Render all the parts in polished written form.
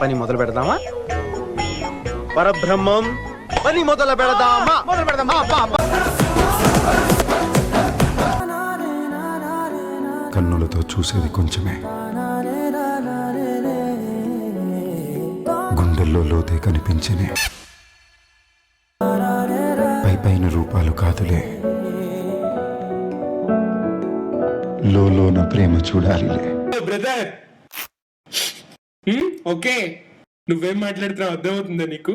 పని మొదలు పెడదామా? పరబ్రహ్మం పని మొదలు పెడదామా? మొదలు పెడదామా? కన్నులతో చూసేది కొంచెమే, గుండెల్లో లోతే కనిపించనే. పై పైన రూపాలు కాదులే, లోన ప్రేమ చూడాలిలే. బ్రదర్ ఓకే, నువ్వేం మాట్లాడుతున్నావు అర్థమవుతుందా నీకు?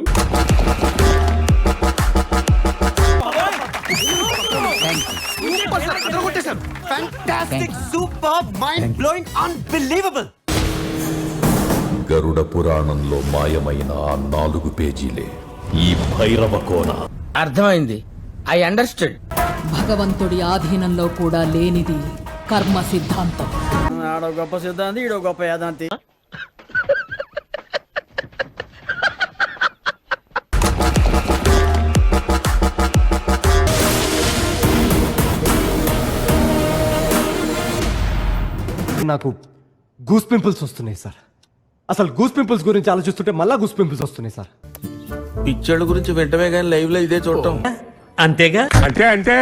గరుడ పురాణంలో మాయమైన ఆ 4 పేజీలే ఈ భైరవ కోన. అర్థమైంది, ఐ అండర్స్టూడ్. భగవంతుడి ఆధీనంలో కూడా లేనిది కర్మ సిద్ధాంతం. ఆడో గొప్ప సిద్ధాంతి, ఈడో గొప్ప యాదాంతి. నాకు గూస్ పింపుల్స్ వస్తున్నాయి సార్. అసలు గూస్ పింపుల్స్ గురించి ఆలోచిస్తుంటే మళ్ళా గూస్ పింపుల్స్ వస్తున్నాయి సార్. పిక్చర్ల గురించి వెంటనే కానీ లైవ్ లో ఇదే చూడటం అంతేగా? అంటే